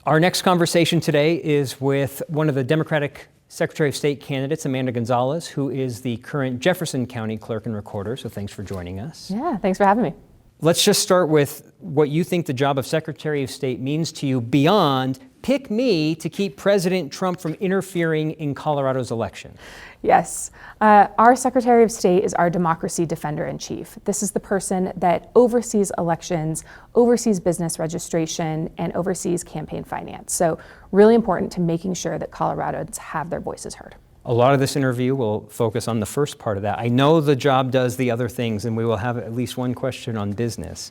Our next conversation today is with one of the Democratic Secretary of State candidates, Amanda Gonzalez, who is the current Jefferson County Clerk and Recorder. So thanks for joining us. Yeah, thanks for having me. Let's just start with what you think the job of Secretary of State means to you beyond pick me to keep President Trump from interfering in Colorado's election. Yes, our Secretary of State is our democracy defender-in-chief. This is the person that oversees elections, oversees business registration, and oversees campaign finance. So really important to making sure that Coloradans have their voices heard. A lot of this interview will focus on the first part of that. I know the job does the other things, and we will have at least one question on business.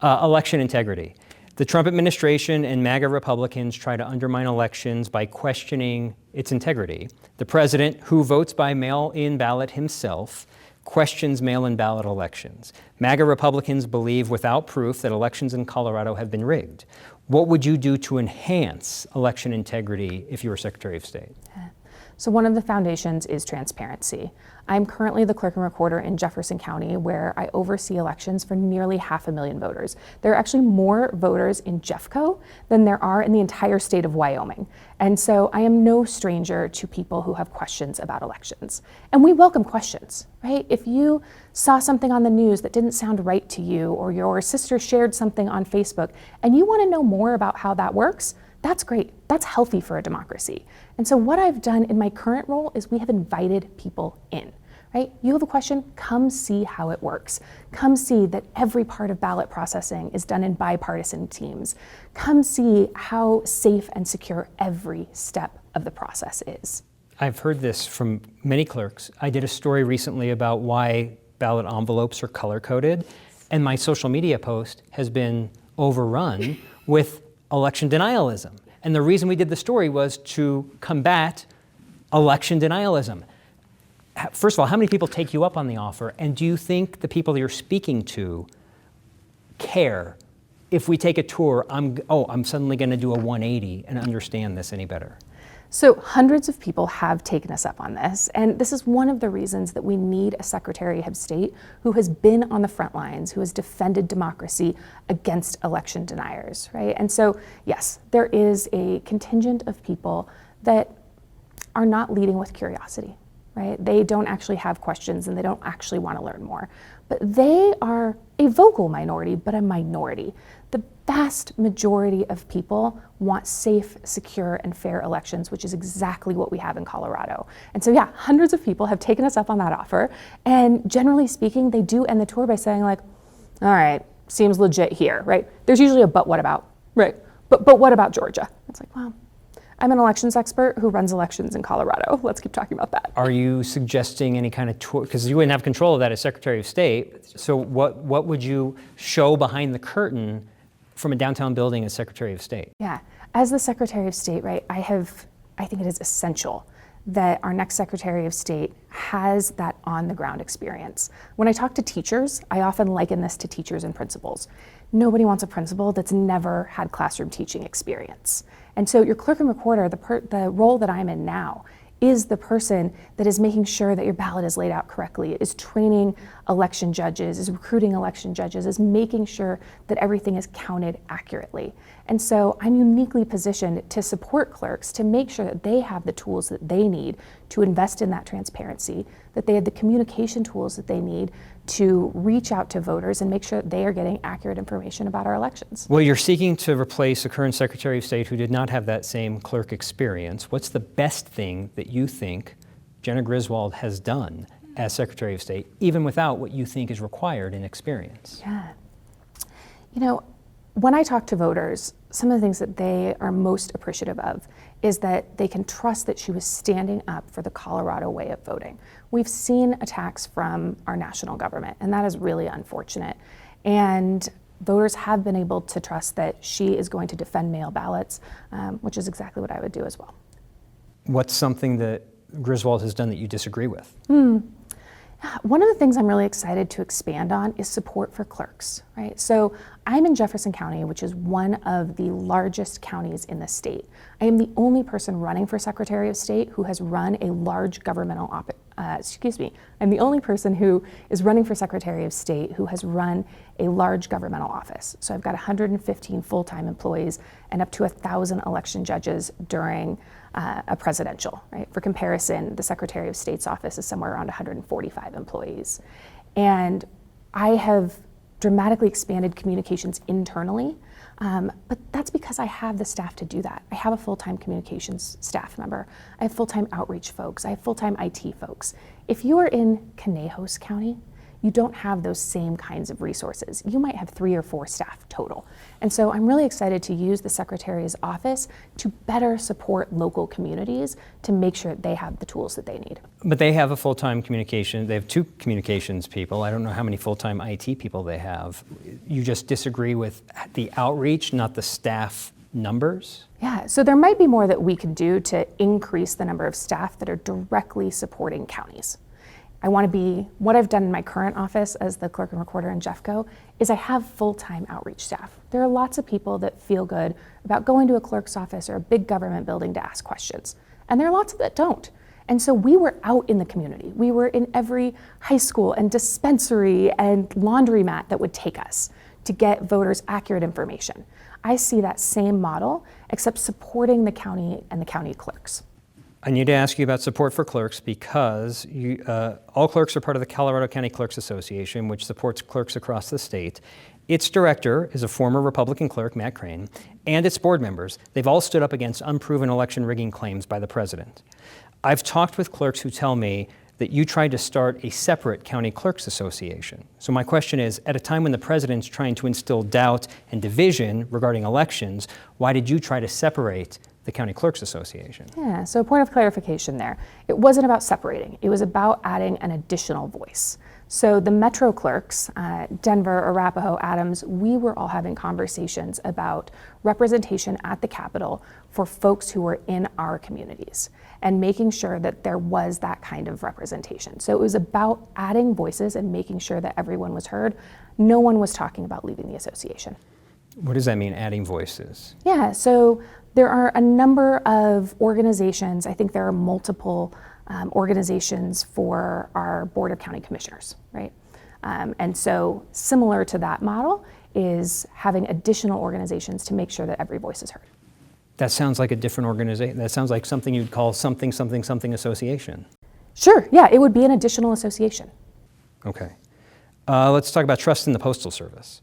Election integrity. The Trump administration and MAGA Republicans try to undermine elections by questioning its integrity. The president, who votes by mail-in ballot himself, questions mail-in ballot elections. MAGA Republicans believe without proof that elections in Colorado have been rigged. What would you do to enhance election integrity if you were Secretary of State? So one of the foundations is transparency. I'm currently the Clerk and Recorder in Jefferson County, where I oversee elections for nearly 500,000 voters. There are actually more voters in Jeffco than there are in the entire state of Wyoming. And so I am no stranger to people who have questions about elections. And we welcome questions, right? If you saw something on the news that didn't sound right to you, or your sister shared something on Facebook, and you want to know more about how that works, that's great. That's healthy for a democracy. And so what I've done in my current role is we have invited people in, right? You have a question, come see how it works. Come see that every part of ballot processing is done in bipartisan teams. Come see how safe and secure every step of the process is. I've heard this from many clerks. I did a story recently about why ballot envelopes are color-coded, and my social media post has been overrun with election denialism. And the reason we did the story was to combat election denialism. First of all, how many people take you up on the offer? And do you think the people you're speaking to care if we take a tour, I'm suddenly going to do a 180 and understand this any better? So hundreds of people have taken us up on this, and this is one of the reasons that we need a Secretary of State who has been on the front lines, who has defended democracy against election deniers, right? And so, yes, there is a contingent of people that are not leading with curiosity, right? They don't actually have questions and they don't actually want to learn more. But they are a vocal minority, but a minority. The vast majority of people want safe, secure, and fair elections, which is exactly what we have in Colorado. And so, yeah, hundreds of people have taken us up on that offer. And generally speaking, they do end the tour by saying, like, all right, seems legit here, right? There's usually a but what about, right? But what about Georgia? It's like, well, I'm an elections expert who runs elections in Colorado. Let's keep talking about that. Are you suggesting any kind of tour? Because you wouldn't have control of that as Secretary of State. So what would you show behind the curtain from a downtown building as Secretary of State? Yeah, as the Secretary of State, right, I think it is essential that our next Secretary of State has that on-the-ground experience. When I talk to teachers, I often liken this to teachers and principals. Nobody wants a principal that's never had classroom teaching experience. And so your Clerk and Recorder, the role that I'm in now, is the person that is making sure that your ballot is laid out correctly, is training election judges, is recruiting election judges, is making sure that everything is counted accurately. And so I'm uniquely positioned to support clerks to make sure that they have the tools that they need to invest in that transparency, that they have the communication tools that they need to reach out to voters and make sure that they are getting accurate information about our elections. Well, you're seeking to replace a current Secretary of State who did not have that same clerk experience. What's the best thing that you think Jenna Griswold has done as Secretary of State, even without what you think is required in experience? Yeah. You know, when I talk to voters, some of the things that they are most appreciative of is that they can trust that she was standing up for the Colorado way of voting. We've seen attacks from our national government, and that is really unfortunate. And voters have been able to trust that she is going to defend mail ballots, which is exactly what I would do as well. What's something that Griswold has done that you disagree with? One of the things I'm really excited to expand on is support for clerks, right? So I'm in Jefferson County, which is one of the largest counties in the state. I am the only person running for Secretary of State who has run a large governmental I'm the only person who is running for Secretary of State who has run a large governmental office. So I've got 115 full-time employees and up to 1,000 election judges during a presidential, right? For comparison, the Secretary of State's office is somewhere around 145 employees. And I have dramatically expanded communications internally, but that's because I have the staff to do that. I have a full-time communications staff member. I have full-time outreach folks. I have full-time IT folks. If you are in Conejos County, you don't have those same kinds of resources. You might have 3 or 4 staff total. And so I'm really excited to use the Secretary's office to better support local communities to make sure they have the tools that they need. But they have a full-time communication, they have 2 communications people. I don't know how many full-time IT people they have. You just disagree with the outreach, not the staff numbers? Yeah, so there might be more that we can do to increase the number of staff that are directly supporting counties. I want to be, what I've done in my current office as the clerk and recorder in Jeffco is I have full-time outreach staff. There are lots of people that feel good about going to a clerk's office or a big government building to ask questions. And there are lots that don't. And so we were out in the community. We were in every high school and dispensary and laundromat that would take us to get voters accurate information. I see that same model, except supporting the county and the county clerks. I need to ask you about support for clerks because all clerks are part of the Colorado County Clerks Association, which supports clerks across the state. Its director is a former Republican clerk, Matt Crane, and its board members. They've all stood up against unproven election rigging claims by the president. I've talked with clerks who tell me that you tried to start a separate county clerks association. So my question is, at a time when the president's trying to instill doubt and division regarding elections, why did you try to separate the County Clerks Association? Yeah, so a point of clarification there. It wasn't about separating, it was about adding an additional voice. So the Metro clerks, Denver, Arapahoe, Adams, we were all having conversations about representation at the Capitol for folks who were in our communities and making sure that there was that kind of representation. So it was about adding voices and making sure that everyone was heard. No one was talking about leaving the association. What does that mean, adding voices? Yeah, so there are a number of organizations. I think there are multiple organizations for our Board of County Commissioners, right? And so similar to that model is having additional organizations to make sure that every voice is heard. That sounds like a different organization. That sounds like something you'd call something association. Sure, yeah, it would be an additional association. Okay. Let's talk about trust in the Postal Service.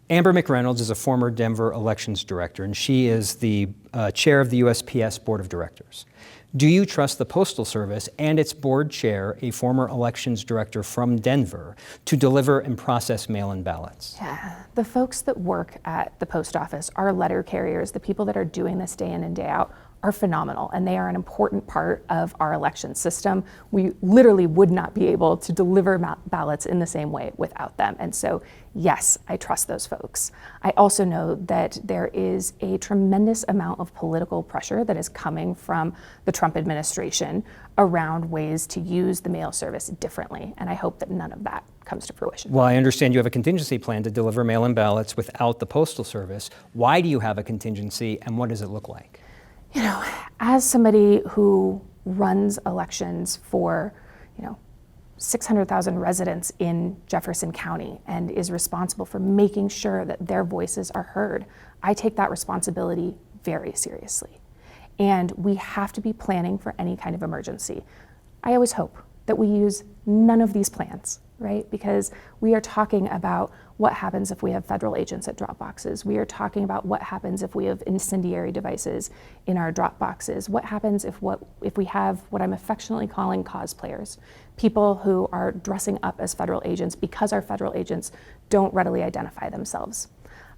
Amber McReynolds is a former Denver elections director, and she is the chair of the USPS Board of Directors. Do you trust the Postal Service and its board chair, a former elections director from Denver, to deliver and process mail-in ballots? Yeah, the folks that work at the post office, our letter carriers, the people that are doing this day in and day out, are phenomenal, and they are an important part of our election system. We literally would not be able to deliver ballots in the same way without them. And so, yes, I trust those folks. I also know that there is a tremendous amount of political pressure that is coming from the Trump administration around ways to use the mail service differently, and I hope that none of that comes to fruition. Well, I understand you have a contingency plan to deliver mail-in ballots without the Postal Service. Why do you have a contingency, and what does it look like? You know, as somebody who runs elections for, 600,000 residents in Jefferson County and is responsible for making sure that their voices are heard, I take that responsibility very seriously. And we have to be planning for any kind of emergency. I always hope that we use none of these plans, right? Because we are talking about what happens if we have federal agents at drop boxes. We are talking about what happens if we have incendiary devices in our drop boxes. What happens if we have what I'm affectionately calling cosplayers, people who are dressing up as federal agents because our federal agents don't readily identify themselves.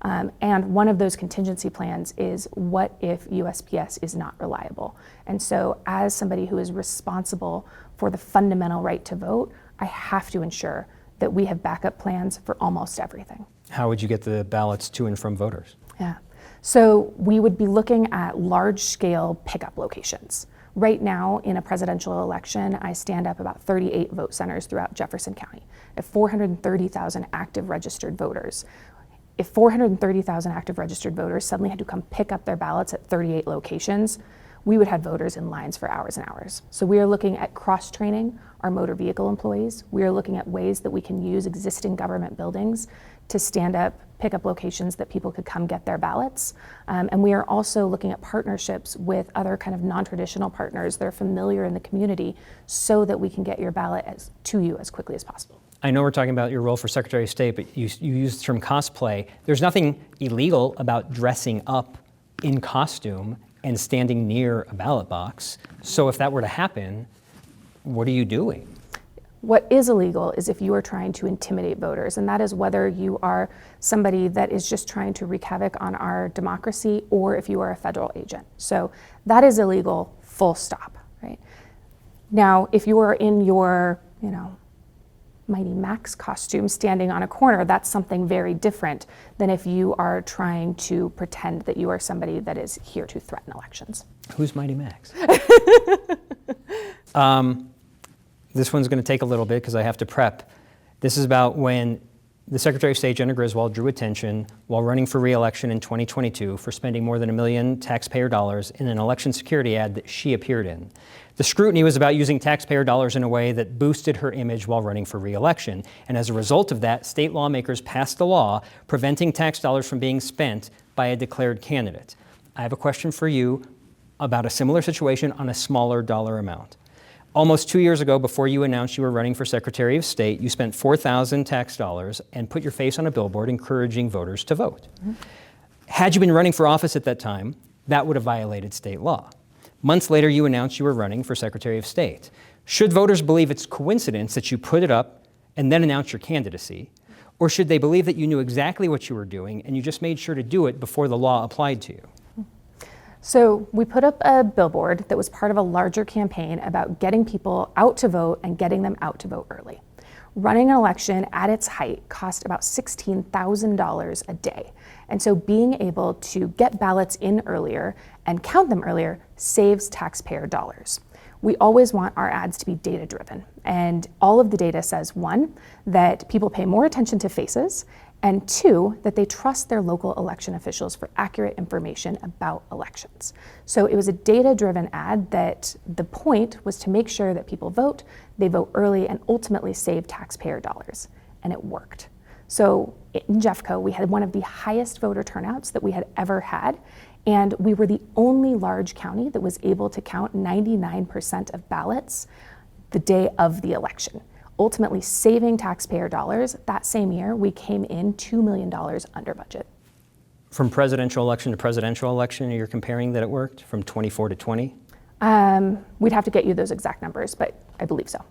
And one of those contingency plans is what if USPS is not reliable? And so as somebody who is responsible for the fundamental right to vote, I have to ensure that we have backup plans for almost everything. How would you get the ballots to and from voters? Yeah, so we would be looking at large-scale pickup locations. Right now, in a presidential election, I stand up about 38 vote centers throughout Jefferson County at 430,000 active registered voters. If 430,000 active registered voters suddenly had to come pick up their ballots at 38 locations, we would have voters in lines for hours and hours. So we are looking at cross-training our motor vehicle employees. We are looking at ways that we can use existing government buildings to stand up, pick up locations that people could come get their ballots. And we are also looking at partnerships with other kind of non-traditional partners that are familiar in the community so that we can get your ballot to you as quickly as possible. I know we're talking about your role for Secretary of State, but you used the term cosplay. There's nothing illegal about dressing up in costume and standing near a ballot box. So if that were to happen, what are you doing? What is illegal is if you are trying to intimidate voters, and that is whether you are somebody that is just trying to wreak havoc on our democracy or if you are a federal agent. So that is illegal, full stop, right? Now, if you are in your, Mighty Max costume standing on a corner, that's something very different than if you are trying to pretend that you are somebody that is here to threaten elections. Who's Mighty Max? This one's going to take a little bit because I have to prep. This is about when the Secretary of State, Jenna Griswold, drew attention while running for re-election in 2022 for spending more than $1 million taxpayer dollars in an election security ad that she appeared in. The scrutiny was about using taxpayer dollars in a way that boosted her image while running for re-election. And as a result of that, state lawmakers passed a law preventing tax dollars from being spent by a declared candidate. I have a question for you about a similar situation on a smaller dollar amount. Almost 2 years ago, before you announced you were running for Secretary of State, you spent $4,000 tax dollars and put your face on a billboard encouraging voters to vote. Mm-hmm. Had you been running for office at that time, that would have violated state law. Months later, you announced you were running for Secretary of State. Should voters believe it's coincidence that you put it up and then announced your candidacy? Or should they believe that you knew exactly what you were doing and you just made sure to do it before the law applied to you? So we put up a billboard that was part of a larger campaign about getting people out to vote and getting them out to vote early. Running an election at its height cost about $16,000 a day. And so being able to get ballots in earlier and count them earlier saves taxpayer dollars. We always want our ads to be data-driven. And all of the data says, one, that people pay more attention to faces, and two, that they trust their local election officials for accurate information about elections. So it was a data-driven ad that the point was to make sure that people vote, they vote early, and ultimately save taxpayer dollars. And it worked. So in Jeffco, we had one of the highest voter turnouts that we had ever had, and we were the only large county that was able to count 99% of ballots the day of the election, ultimately saving taxpayer dollars. That same year, we came in $2 million under budget. From presidential election to presidential election, you're comparing that it worked from 24 to 20? We'd have to get you those exact numbers, but I believe so.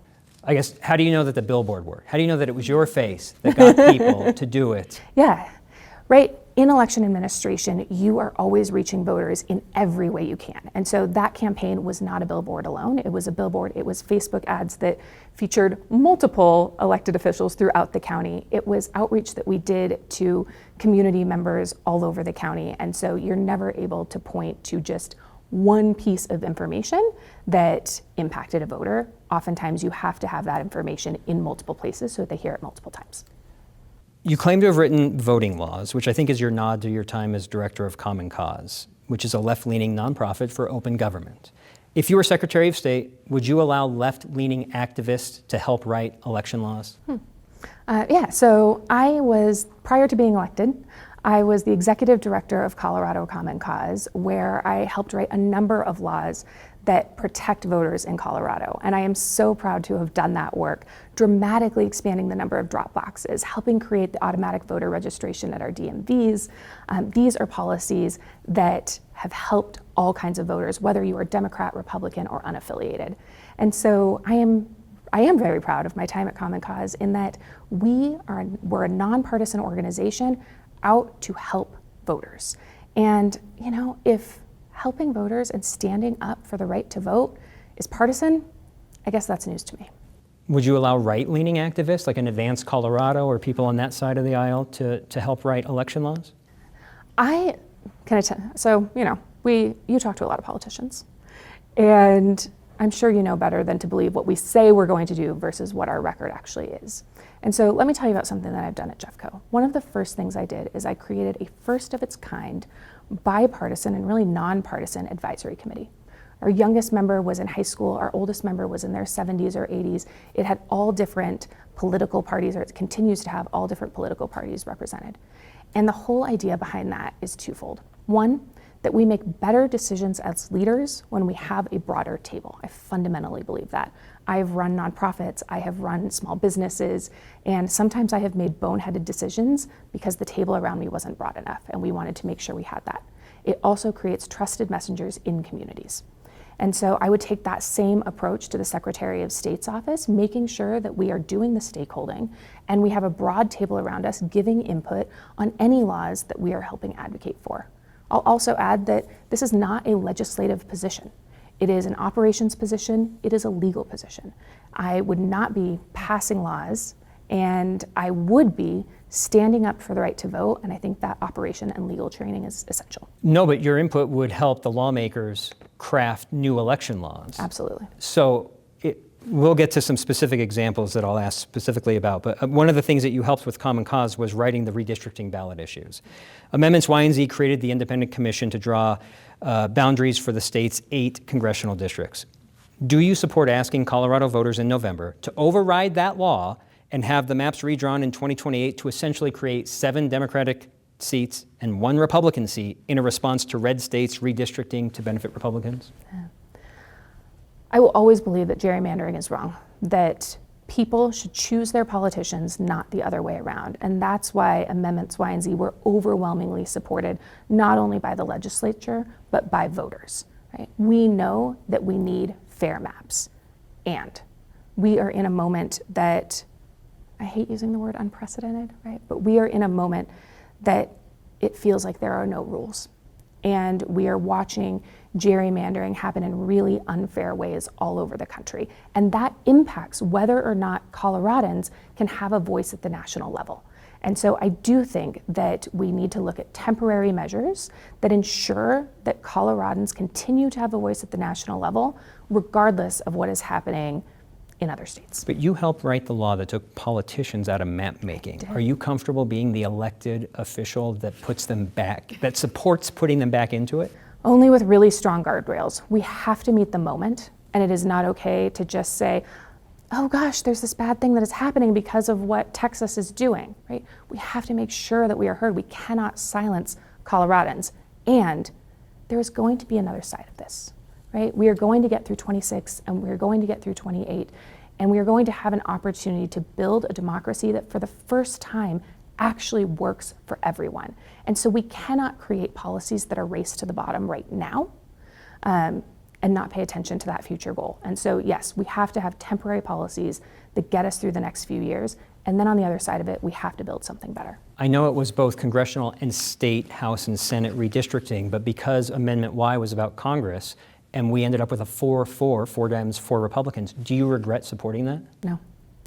I guess, how do you know that the billboard worked? How do you know that it was your face that got people to do it? Yeah, right. In election administration, you are always reaching voters in every way you can. And so that campaign was not a billboard alone. It was a billboard. It was Facebook ads that featured multiple elected officials throughout the county. It was outreach that we did to community members all over the county. And so you're never able to point to just one piece of information that impacted a voter. Oftentimes you have to have that information in multiple places so that they hear it multiple times. You claim to have written voting laws, which I think is your nod to your time as director of Common Cause, which is a left-leaning nonprofit for open government. If you were Secretary of State, would you allow left-leaning activists to help write election laws? So I was, prior to being elected, I was the executive director of Colorado Common Cause, where I helped write a number of laws that protect voters in Colorado. And I am so proud to have done that work, dramatically expanding the number of drop boxes, helping create the automatic voter registration at our DMVs. These are policies that have helped all kinds of voters, whether you are Democrat, Republican, or unaffiliated. And so I am very proud of my time at Common Cause in that we're a nonpartisan organization out to help voters. And if helping voters and standing up for the right to vote is partisan, I guess that's news to me. Would you allow right-leaning activists like an Advance Colorado or people on that side of the aisle to help write election laws? You talk to a lot of politicians, and I'm sure you know better than to believe what we say we're going to do versus what our record actually is. And so let me tell you about something that I've done at Jeffco. One of the first things I did is I created a first of its kind bipartisan and really nonpartisan advisory committee. Our youngest member was in high school, our oldest member was in their 70s or 80s. It had all different political parties, or it continues to have all different political parties represented. And the whole idea behind that is twofold. One, that we make better decisions as leaders when we have a broader table. I fundamentally believe that. I've run nonprofits, I have run small businesses, and sometimes I have made boneheaded decisions because the table around me wasn't broad enough, and we wanted to make sure we had that. It also creates trusted messengers in communities. And so I would take that same approach to the Secretary of State's office, making sure that we are doing the stakeholding and we have a broad table around us giving input on any laws that we are helping advocate for. I'll also add that this is not a legislative position. It is an operations position, it is a legal position. I would not be passing laws, and I would be standing up for the right to vote, and I think that operation and legal training is essential. No, but your input would help the lawmakers craft new election laws. Absolutely. So we'll get to some specific examples that I'll ask specifically about, but one of the things that you helped with Common Cause was writing the redistricting ballot issues. Amendments Y and Z created the independent commission to draw boundaries for the state's 8 congressional districts. Do you support asking Colorado voters in November to override that law and have the maps redrawn in 2028 to essentially create 7 Democratic seats and 1 Republican seat in a response to red states redistricting to benefit Republicans? Yeah. I will always believe that gerrymandering is wrong, that people should choose their politicians, not the other way around. And that's why Amendments Y and Z were overwhelmingly supported, not only by the legislature, but by voters. Right? We know that we need fair maps. And we are in a moment that, I hate using the word unprecedented, right? But we are in a moment that it feels like there are no rules. And we are watching gerrymandering happen in really unfair ways all over the country. And that impacts whether or not Coloradans can have a voice at the national level. And so I do think that we need to look at temporary measures that ensure that Coloradans continue to have a voice at the national level, regardless of what is happening in other states. But you helped write the law that took politicians out of map making. Are you comfortable being the elected official that puts them back, that supports putting them back into it? Only with really strong guardrails. We have to meet the moment, and it is not okay to just say, oh gosh, there's this bad thing that is happening because of what Texas is doing, right? We have to make sure that we are heard. We cannot silence Coloradans. And there is going to be another side of this, right? We are going to get through 26 and we're going to get through 28, and we are going to have an opportunity to build a democracy that for the first time actually works for everyone. And so we cannot create policies that are race to the bottom right now and not pay attention to that future goal. And so yes, we have to have temporary policies that get us through the next few years. And then on the other side of it, we have to build something better. I know it was both congressional and state, House and Senate redistricting, but because Amendment Y was about Congress and we ended up with a 4-4, 4 Dems, 4 Republicans, do you regret supporting that? No,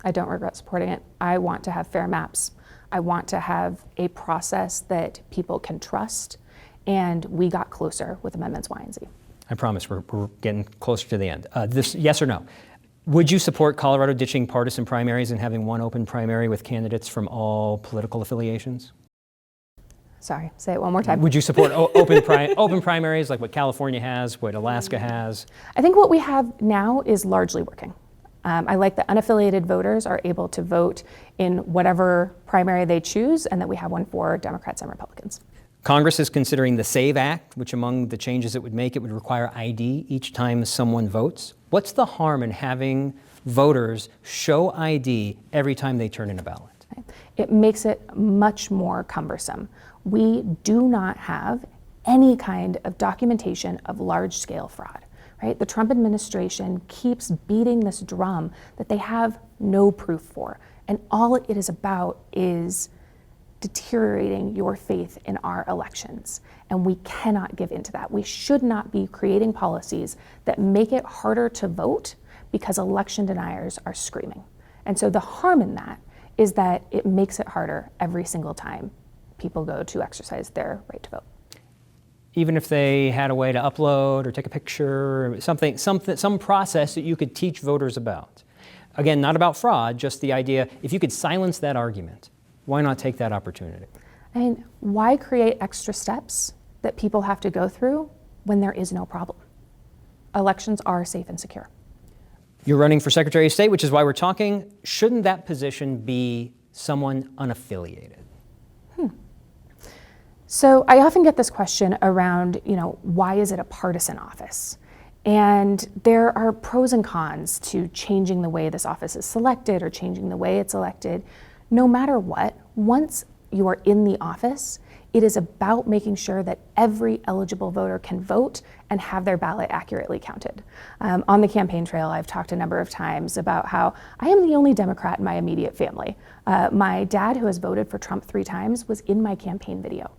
I don't regret supporting it. I want to have fair maps. I want to have a process that people can trust, and we got closer with Amendments Y and Z. I promise we're getting closer to the end. Yes or no? Would you support Colorado ditching partisan primaries and having 1 open primary with candidates from all political affiliations? Sorry, say it one more time. Would you support open primaries like what California has, what Alaska has? I think what we have now is largely working. I like that unaffiliated voters are able to vote in whatever primary they choose, and that we have one for Democrats and Republicans. Congress is considering the SAVE Act, which among the changes it would make, it would require ID each time someone votes. What's the harm in having voters show ID every time they turn in a ballot? It makes it much more cumbersome. We do not have any kind of documentation of large-scale fraud. Right? The Trump administration keeps beating this drum that they have no proof for. And all it is about is deteriorating your faith in our elections. And we cannot give into that. We should not be creating policies that make it harder to vote because election deniers are screaming. And so the harm in that is that it makes it harder every single time people go to exercise their right to vote. Even if they had a way to upload or take a picture, some process that you could teach voters about. Again, not about fraud, just the idea, if you could silence that argument, why not take that opportunity? I mean, why create extra steps that people have to go through when there is no problem? elections are safe and secure. You're running for Secretary of State, which is why we're talking. Shouldn't that position be someone unaffiliated? So I often get this question around, why is it a partisan office? And there are pros and cons to changing the way this office is selected or changing the way it's elected. No matter what, once you are in the office, it is about making sure that every eligible voter can vote and have their ballot accurately counted. On the campaign trail, I've talked a number of times about how I am the only Democrat in my immediate family. My dad, who has voted for Trump 3 times, was in my campaign video.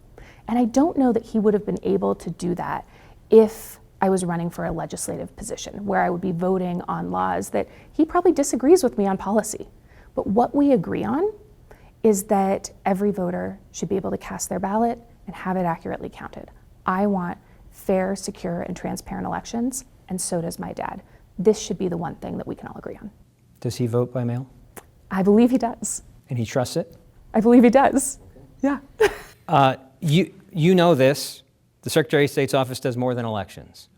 And I don't know that he would have been able to do that if I was running for a legislative position where I would be voting on laws that he probably disagrees with me on policy. But what we agree on is that every voter should be able to cast their ballot and have it accurately counted. I want fair, secure, and transparent elections, and so does my dad. This should be the one thing that we can all agree on. Does he vote by mail? I believe he does. And he trusts it? I believe he does. Yeah. You know this. The Secretary of State's office does more than elections.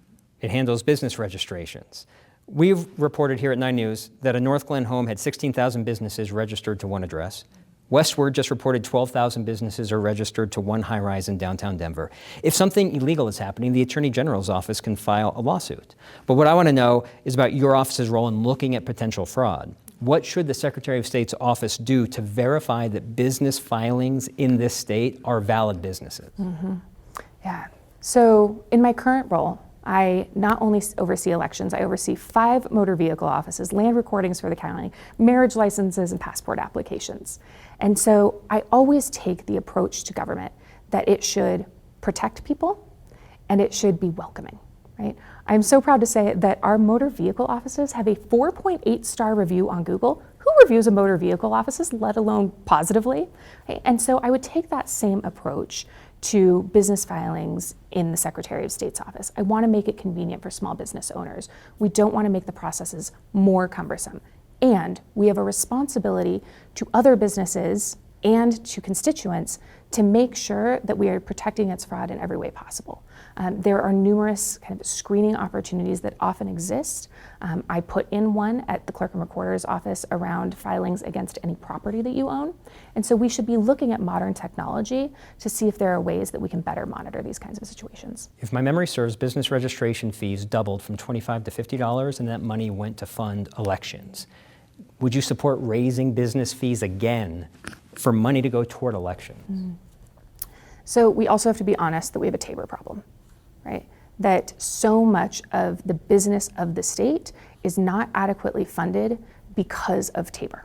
It handles business registrations. We've reported here at 9 News that a North Glen home had 16,000 businesses registered to one address. Westward just reported 12,000 businesses are registered to one high-rise in downtown Denver. If something illegal is happening, the Attorney General's office can file a lawsuit. But what I want to know is about your office's role in looking at potential fraud. What should the Secretary of State's office do to verify that business filings in this state are valid businesses? Yeah. So in my current role, I not only oversee elections, I oversee 5 motor vehicle offices, land recordings for the county, marriage licenses, and passport applications. And so I always take the approach to government that it should protect people and it should be welcoming, right? I'm so proud to say that our motor vehicle offices have a 4.8 star review on Google. Who reviews a motor vehicle offices, let alone positively? Right? And so I would take that same approach to business filings in the Secretary of State's office. I want to make it convenient for small business owners. We don't want to make the processes more cumbersome. And we have a responsibility to other businesses and to constituents to make sure that we are protecting against fraud in every way possible. There are numerous kind of screening opportunities that often exist. I put in one at the Clerk and Recorder's office around filings against any property that you own. And so we should be looking at modern technology to see if there are ways that we can better monitor these kinds of situations. If my memory serves, business registration fees doubled from $25 to $50, and that money went to fund elections. Would you support raising business fees again for money to go toward elections? So we also have to be honest that we have a Tabor problem, right? That so much of the business of the state is not adequately funded because of Tabor.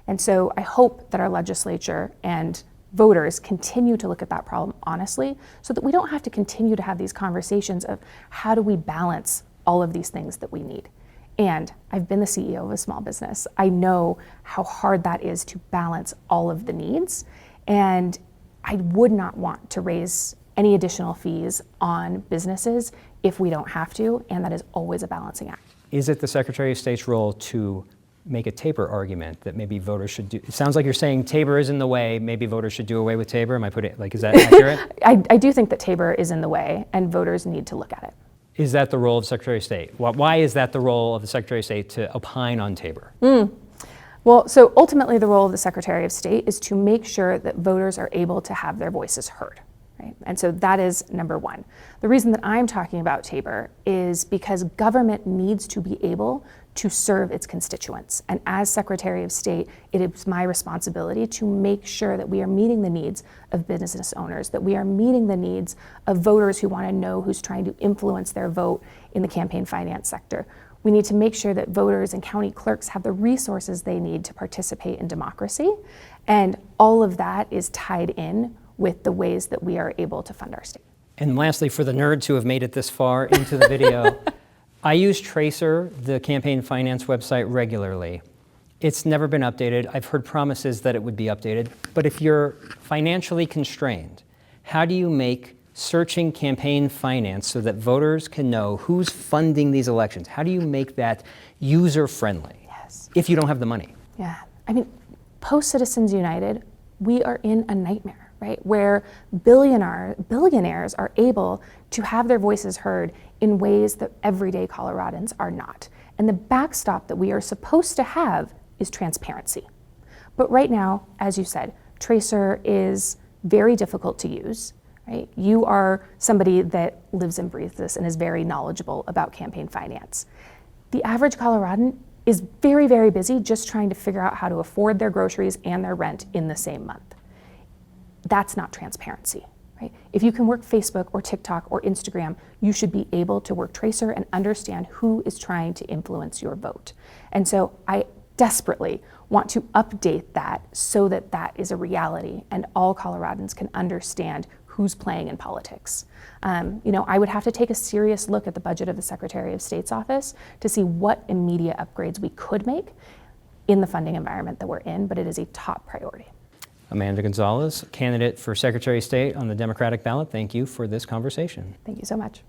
And so I hope that our legislature and voters continue to look at that problem honestly so that we don't have to continue to have these conversations of how do we balance all of these things that we need. And I've been the CEO of a small business. I know how hard that is to balance all of the needs. And I would not want to raise any additional fees on businesses if we don't have to, and that is always a balancing act. Is it the Secretary of State's role to make a Tabor argument that maybe voters should do? It sounds like you're saying Tabor is in the way, maybe voters should do away with Tabor. Am I putting, is that accurate? I do think that Tabor is in the way, and voters need to look at it. Is that the role of the Secretary of State? Why is that the role of the Secretary of State to opine on Tabor? Well, so ultimately the role of the Secretary of State is to make sure that voters are able to have their voices heard, right? And so that is number one. The reason that I'm talking about Tabor is because government needs to be able to serve its constituents. And as Secretary of State, it is my responsibility to make sure that we are meeting the needs of business owners, that we are meeting the needs of voters who want to know who's trying to influence their vote in the campaign finance sector. We need to make sure that voters and county clerks have the resources they need to participate in democracy. And all of that is tied in with the ways that we are able to fund our state. And lastly, for the nerds who have made it this far into the video, I use Tracer, the campaign finance website, regularly. It's never been updated. I've heard promises that it would be updated. But if you're financially constrained, how do you make searching campaign finance so that voters can know who's funding these elections? How do you make that user-friendly if you don't have the money? Yeah, I mean, post Citizens United, we are in a nightmare, right? Where billionaires are able to have their voices heard in ways that everyday Coloradans are not. And the backstop that we are supposed to have is transparency. But right now, as you said, Tracer is very difficult to use, right? You are somebody that lives and breathes this and is very knowledgeable about campaign finance. The average Coloradan is very, very busy just trying to figure out how to afford their groceries and their rent in the same month. That's not transparency, right? If you can work Facebook or TikTok or Instagram, you should be able to work Tracer and understand who is trying to influence your vote. And so I desperately want to update that so that that is a reality and all Coloradans can understand who's playing in politics. I would have to take a serious look at the budget of the Secretary of State's office to see what immediate upgrades we could make in the funding environment that we're in, but it is a top priority. Amanda Gonzalez, candidate for Secretary of State on the Democratic ballot, thank you for this conversation. Thank you so much.